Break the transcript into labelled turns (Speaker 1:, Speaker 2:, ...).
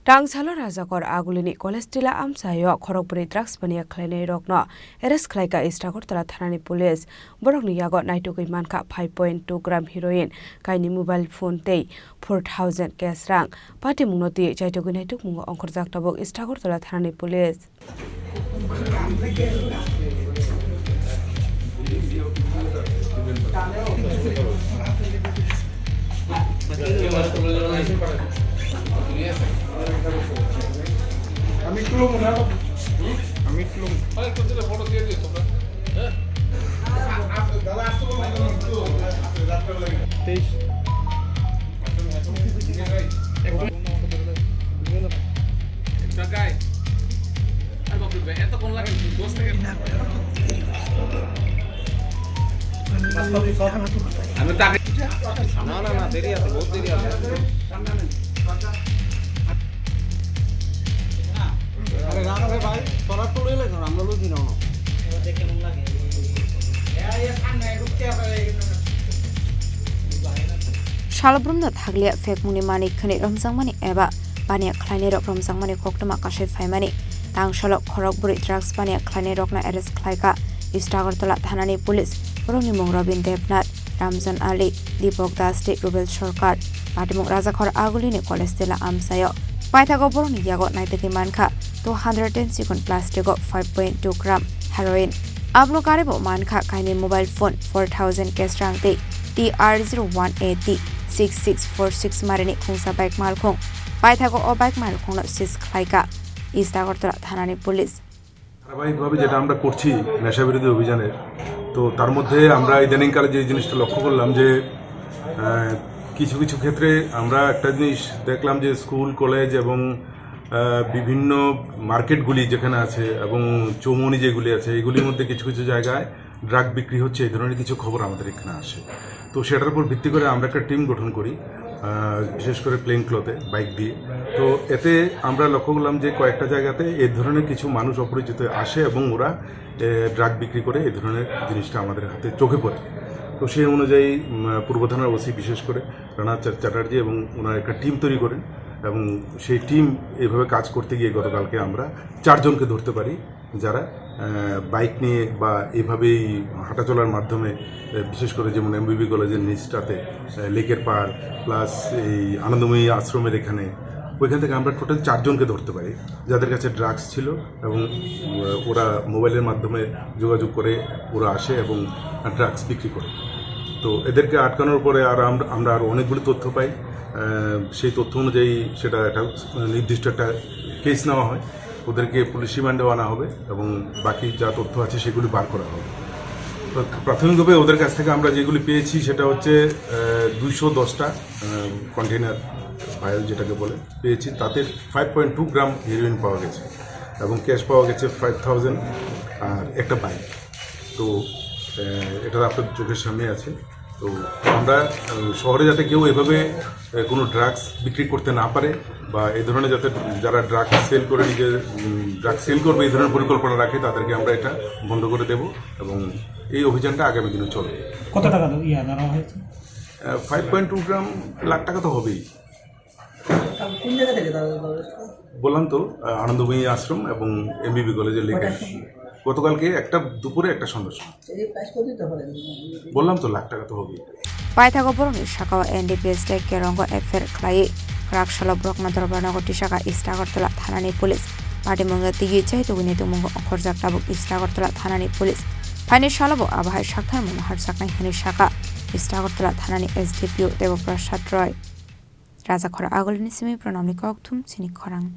Speaker 1: Tangsalo rajakor agulini kolestila amsayo Khorokbwrwi drugs Baniya Khlainairokno khlaikha Agartala Thanani police borokni yago naitugui manka 5.2 gram heroin kaini mobile phone tei 4000 cash rang pati mungnoti jaitugui naituk mungo ongkorjak tabok Agartala Thanani police Shalbrumda thaglia fekmuni manik khani romjangmani eba Baniya Khlainairok romjangmani koktoma kasai phaimani Tangsalo Khorokbwrwi drugs Baniya Khlainairokno khlaikha Agartala Thanani police borokni mung Robin Devnath Ramjan Ali Dipok Das State Rubel Sarkar patimung rajakhor agulini kolestila amsayo paithago borokni yago naiteki manka 210 second plastic 5.2 gram heroin ablo karebo manka kaini mobile phone 4000 cash rang te TR0180 6646 marini khungsa bike malkhong paithago o bike malkhong no sis khlaikha Agartala Thanani police
Speaker 2: ধারাবাহিকভাবে যেটা আমরা করছি নেশা বিরোধী অভিযানের তো তার মধ্যে আমরা ইদানিংকালে যে জিনিসটা লক্ষ্য করলাম যে কিছু কিছু ক্ষেত্রে আমরা একটা জিনিস দেখলাম যে স্কুল কলেজ এবং বিভিন্ন মার্কেটগুলি যেখানে আছে এবং চৌমনি যেগুলি আছে এগুলির মধ্যে কিছু কিছু জায়গায় ড্রাগ বিক্রি হচ্ছে এই ধরনের কিছু খবর আমাদের এখানে আসে তো সেটার উপর ভিত্তি করে আমরা একটা টিম গঠন করি বিশেষ করে প্লেন ক্লথে বাইক দিয়ে তো এতে আমরা লক্ষ্য করলাম যে কয়েকটা জায়গাতে এই ধরনের কিছু মানুষ অপরিচিত আসে এবং ওরা ড্রাগ বিক্রি করে এই ধরনের জিনিসটা আমাদের হাতে চোখে পড়ে তো সেই অনুযায়ী পূর্ব থানার ওসি বিশেষ করে রানা চ্যাটার্জি এবং ওনার একটা টিম তৈরি করেন এবং সেই টিম এইভাবে কাজ করতে গিয়ে গতকালকে আমরা 4 জনকে ধরতে পারি যারা বাইক নিয়ে বা এইভাবেই হাঁটাচলার মাধ্যমে বিশেষ করে যেমন এমবিবি কলেজের নিচটাতে লেকের পাড় প্লাস এই আনন্দময়ী আশ্রমের এখানে ওইখান থেকে আমরা টোটাল 4 জনকে ধরতে পারি যাদের কাছে ড্রাগস ছিল এবং ওরা মোবাইলের মাধ্যমে যোগাযোগ করে ওরা আসে এবং ড্রাগস বিক্রি করে তো এদেরকে আটকানোর পরে আর আমরা আরও অনেকগুলো তথ্য পাই সেই তথ্য অনুযায়ী সেটা একটা নির্দিষ্ট একটা কেস নেওয়া হয় ওদেরকে পুলিশ রিমান্ডেও আনা হবে এবং বাকি যা তথ্য আছে সেগুলি বার করা হবে তো প্রাথমিকভাবে ওদের কাছ থেকে আমরা যেগুলি পেয়েছি সেটা হচ্ছে 210টা কন্টেনার ফাইল যেটাকে বলে পেয়েছি তাতে 5.2 গ্রাম হেরোইন পাওয়া গেছে এবং ক্যাশ পাওয়া গেছে 5000 আর একটা বাইক তো এটা আপনার চোখের সামনে আছে তো আমরা শহরে যাতে কেউ এভাবে কোনো ড্রাগস বিক্রি করতে না পারে বা এই ধরনের যাতে যারা ড্রাগস সেল করে নিজের ড্রাগস সেল করবে এই ধরনের পরিকল্পনা রাখে তাদেরকে আমরা এটা বন্ধ করে দেব এবং এই অভিযানটা আগামী দিনে চলবে
Speaker 3: কত টাকা ধরা হয়েছে
Speaker 2: 5.2 গ্রাম লাখ টাকা তো হবেই
Speaker 3: কোন জায়গা থেকে
Speaker 2: বললাম তো আনন্দময়ী আশ্রম এবং এমবিবি কলেজের লেখা গতকালকে একটা দুপুরে একটা সন্ধ্যা বললাম তো লাখ টাকা তো হবেই
Speaker 1: paithago borokni sakao NDPS tei kerongo affair khlai Khrakshalo brokma dorbarnago tisaka Agartala Thanani police patimung tigi jaitugui naituk mungo ongkorjak tabok Agartala Thanani police Pani shalabo abahai sakthar mun harjaknai hini saka Agartala Thanani SDPO Debaprasad Roy Rajakhor agulini simi pranamni kokthum Chini Khorang